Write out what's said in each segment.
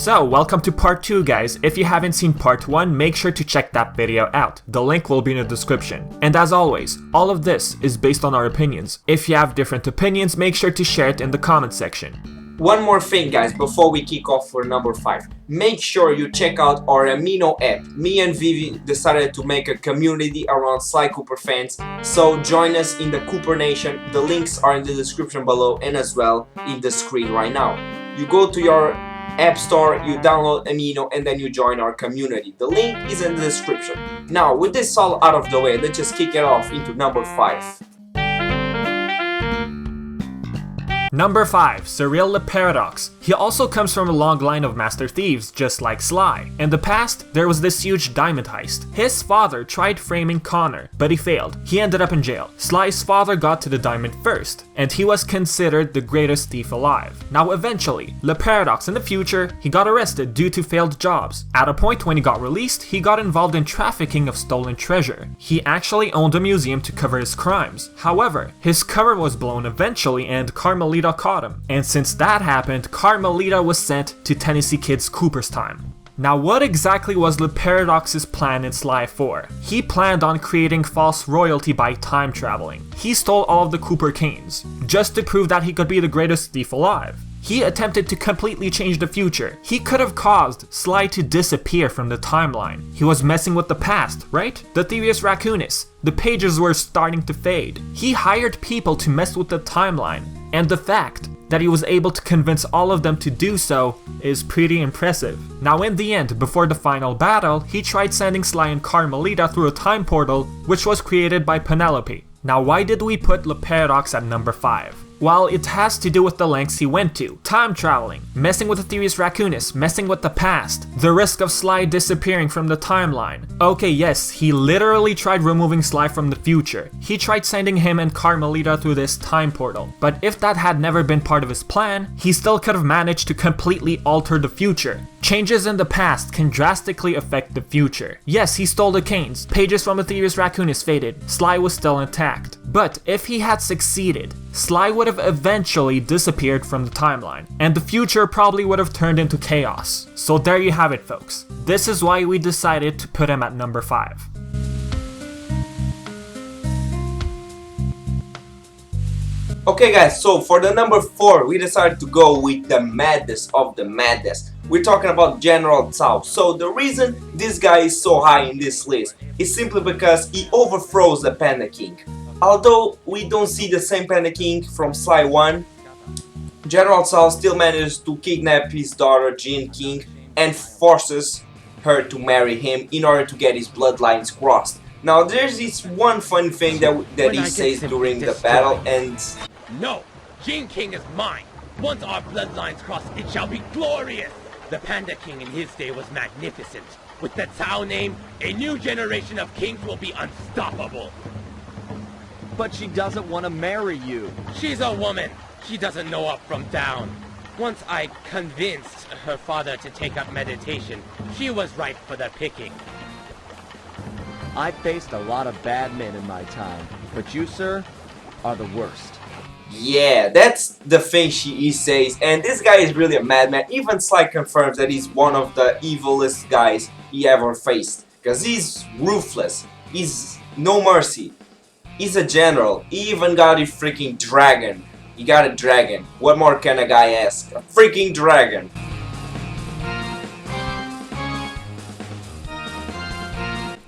So, welcome to part 2 guys. If you haven't seen part 1, make sure to check that video out. The link will be in the description. And as always, all of this is based on our opinions. If you have different opinions, make sure to share it in the comment section. One more thing guys, before we kick off for number 5. Make sure you check out our Amino app. Me and Vivi decided to make a community around SLY Cooper fans, so join us in the Cooper Nation. The links are in the description below and as well in the screen right now. You go to your App Store, you download Amino, and then you join our community. The link is in the description. Now, with this all out of the way, let's just kick it off into number 5. Number 5. Cyril Le Paradox. He also comes from a long line of master thieves, just like Sly. In the past, there was this huge diamond heist. His father tried framing Connor, but he failed. He ended up in jail. Sly's father got to the diamond first, and he was considered the greatest thief alive. Now eventually, Le Paradox in the future, he got arrested due to failed jobs. At a point when he got released, he got involved in trafficking of stolen treasure. He actually owned a museum to cover his crimes. However, his cover was blown eventually and Carmelita caught him. And since that happened, Carmelita was sent to Tennessee Kid's Cooper's time. Now what exactly was Le Paradox's plan in Sly 4? He planned on creating false royalty by time traveling. He stole all of the Cooper canes, just to prove that he could be the greatest thief alive. He attempted to completely change the future. He could have caused Sly to disappear from the timeline. He was messing with the past, right? The Thievius Raccoonus. The pages were starting to fade. He hired people to mess with the timeline, and the fact that he was able to convince all of them to do so is pretty impressive. Now in the end, before the final battle, he tried sending Sly and Carmelita through a time portal which was created by Penelope. Now why did we put Le Paradox at number 5? Well, it has to do with the lengths he went to. Time traveling, messing with the Thievius Raccoonus, messing with the past, the risk of Sly disappearing from the timeline. Okay, yes, he literally tried removing Sly from the future. He tried sending him and Carmelita through this time portal. But if that had never been part of his plan, he still could have managed to completely alter the future. Changes in the past can drastically affect the future. Yes, he stole the canes, pages from the Thievius Raccoonus faded, Sly was still intact. But if he had succeeded, Sly would have eventually disappeared from the timeline, and the future probably would have turned into chaos. So there you have it folks. This is why we decided to put him at number 5. Okay guys, so for the number 4, we decided to go with the maddest of the maddest. We're talking about General Tsao. So the reason this guy is so high in this list is simply because he overthrows the Panda King. Although we don't see the same Panda King from Sly 1, General Tsao still manages to kidnap his daughter Jean King and forces her to marry him in order to get his bloodlines crossed. Now there's this one funny thing that he says during the battle, and no, Jean King is mine. Once our bloodlines cross, it shall be glorious. The Panda King in his day was magnificent. With the Tsao name, a new generation of kings will be unstoppable. But she doesn't want to marry you. She's a woman. She doesn't know up from down. Once I convinced her father to take up meditation, she was ripe for the picking. I faced a lot of bad men in my time, but you, sir, are the worst. yeah, that's the thing he says, and this guy is really a madman. Even Sly confirms that he's one of the evilest guys he ever faced, because he's ruthless, he's no mercy. He's a general. He even got a freaking dragon. He got a dragon. What more can a guy ask? A freaking dragon.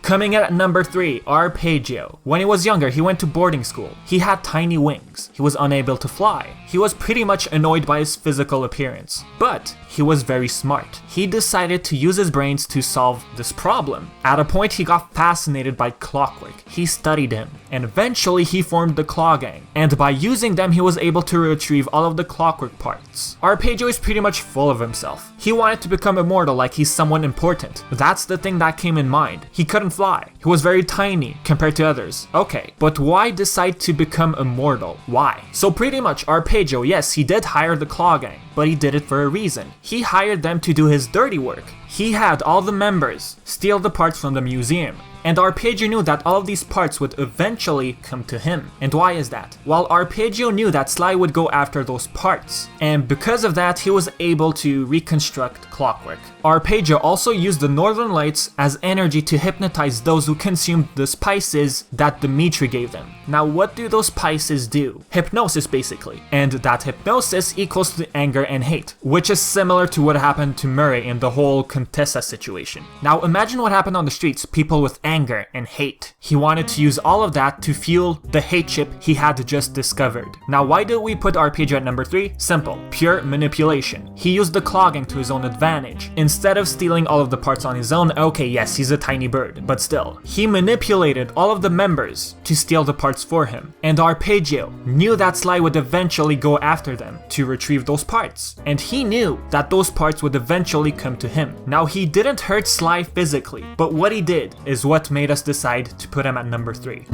Coming in at number 3, Arpeggio. When he was younger, he went to boarding school. He had tiny wings. He was unable to fly. He was pretty much annoyed by his physical appearance. But he was very smart. He decided to use his brains to solve this problem. At a point, he got fascinated by Clockwork. He studied him, and eventually he formed the Claw Gang. And by using them, he was able to retrieve all of the Clockwork parts. Arpeggio is pretty much full of himself. He wanted to become immortal like he's someone important. That's the thing that came in mind. He couldn't fly. He was very tiny compared to others. Okay, but why decide to become immortal? Why? So pretty much Arpeggio, yes, he did hire the Claw Gang, but he did it for a reason. He hired them to do his dirty work. He had all the members steal the parts from the museum, And Arpeggio knew that all of these parts would eventually come to him. And why is that? Well, Arpeggio knew that Sly would go after those parts, and because of that, he was able to reconstruct Clockwork. Arpeggio also used the Northern Lights as energy to hypnotize those who consumed the spices that Dimitri gave them. Now, what do those spices do? Hypnosis, basically. And that hypnosis equals to anger and hate, which is similar to what happened to Murray in the whole Contessa situation. Now, imagine what happened on the streets, people with anger and hate. He wanted to use all of that to fuel the hate chip he had just discovered. Now, why do we put Arpeggio at number 3? Simple. Pure manipulation. He used the clogging to his own advantage. Instead of stealing all of the parts on his own, okay, yes, he's a tiny bird, but still. He manipulated all of the members to steal the parts for him. And Arpeggio knew that Sly would eventually go after them to retrieve those parts. And he knew that those parts would eventually come to him. Now, he didn't hurt Sly physically, but what he did is what made us decide to put him at number 3.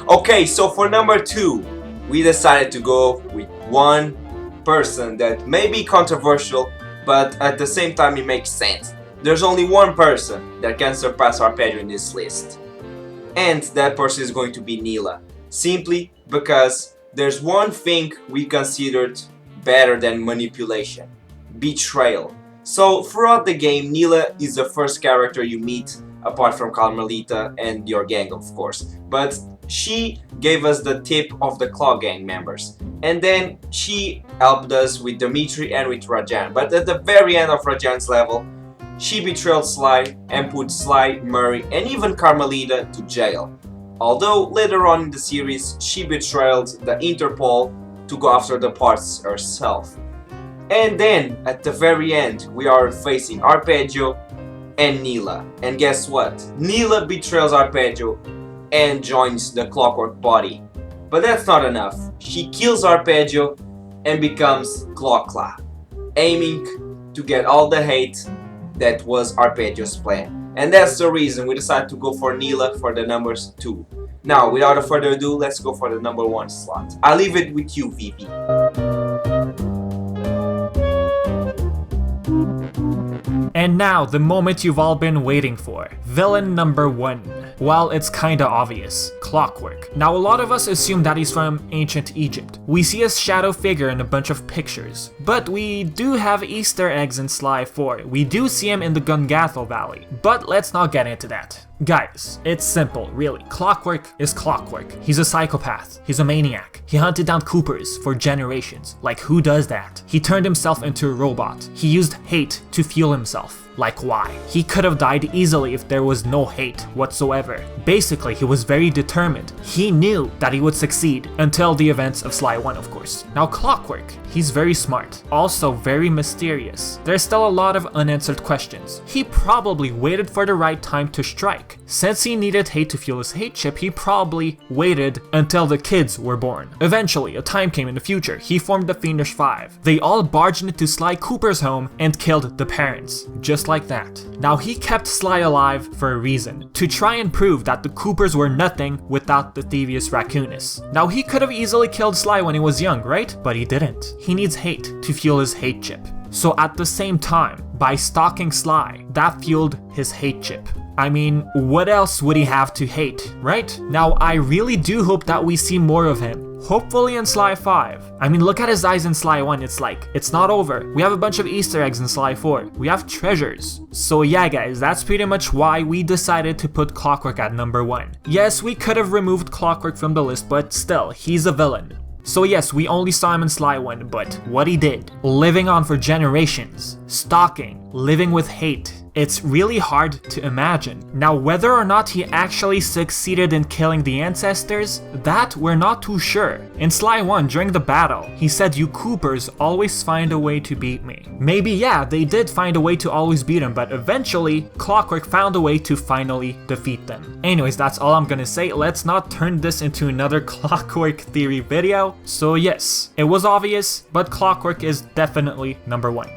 Okay, so for number 2, we decided to go with one person that may be controversial, but at the same time it makes sense. There's only one person that can surpass Arpeggio in this list, and that person is going to be Neyla, simply because there's one thing we considered better than manipulation: betrayal. So throughout the game, Neyla is the first character you meet, apart from Carmelita and your gang, of course, but she gave us the tip of the Claw gang members, and then she helped us with Dimitri and with Rajan. But at the very end of Rajan's level, she betrayed Sly and put Sly, Murray, and even Carmelita to jail. Although later on in the series, she betrayed the Interpol to go after the parts herself. And then at the very end, we are facing Arpeggio and Neyla. And guess what? Neyla betrays Arpeggio and joins the Clockwork body. But that's not enough. She kills Arpeggio and becomes Clockla, aiming to get all the hate that was Arpeggio's plan. And that's the reason we decided to go for Neyla for the numbers 2. Now, without further ado, let's go for the number 1 slot. I'll leave it with you, Vivi. And now, the moment you've all been waiting for. Villain number 1. Well, it's kinda obvious. Clockwork. Now, a lot of us assume that he's from ancient Egypt. We see his shadow figure in a bunch of pictures. But we do have Easter eggs in Sly 4. We do see him in the Gungathel Valley. But let's not get into that. Guys, it's simple, really. Clockwork is Clockwork. He's a psychopath. He's a maniac. He hunted down Coopers for generations. Like, who does that? He turned himself into a robot. He used hate to fuel himself. Like, why? He could have died easily if there was no hate whatsoever. Basically, he was very determined. He knew that he would succeed until the events of Sly 1, of course. Now, Clockwork, he's very smart, also very mysterious. There's still a lot of unanswered questions. He probably waited for the right time to strike. Since he needed hate to fuel his hate chip, he probably waited until the kids were born. Eventually, a time came in the future. He formed the Fiendish Five. They all barged into Sly Cooper's home and killed the parents. Just like that. Now, he kept Sly alive for a reason, to try and prove that the Coopers were nothing without the Thievius Raccoonus. Now, he could have easily killed Sly when he was young, right? But he didn't. He needs hate to fuel his hate chip. So at the same time, by stalking Sly, that fueled his hate chip. I mean, what else would he have to hate, right? Now, I really do hope that we see more of him. Hopefully in Sly 5. I mean, look at his eyes in Sly 1, it's like, it's not over. We have a bunch of Easter eggs in Sly 4. We have treasures. So yeah guys, that's pretty much why we decided to put Clockwork at number 1. Yes, we could have removed Clockwork from the list, but still, he's a villain. So yes, we only saw him in Sly 1, but what he did, living on for generations, stalking, living with hate, it's really hard to imagine. Now, whether or not he actually succeeded in killing the ancestors, that we're not too sure. In Sly 1, during the battle, he said, "You Coopers always find a way to beat me." Maybe yeah, they did find a way to always beat him, but eventually, Clockwork found a way to finally defeat them. Anyways, that's all I'm gonna say. Let's not turn this into another Clockwork theory video. So yes, it was obvious, but Clockwork is definitely number 1.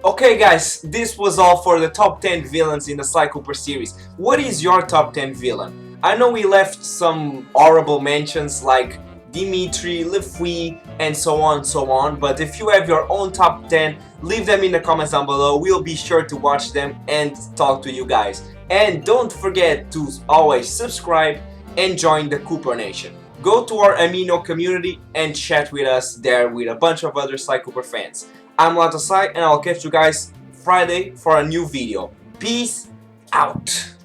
Okay guys, this was all for the top 10 villains in the SLY Cooper series. What is your top 10 villain? I know we left some horrible mentions like Dimitri, Lefui, and so on. But if you have your own top 10, leave them in the comments down below. We'll be sure to watch them and talk to you guys. And don't forget to always subscribe and join the Cooper Nation. Go to our Amino community and chat with us there with a bunch of other SLY Cooper fans. I'm mulatosly, and I'll catch you guys Friday for a new video. Peace out.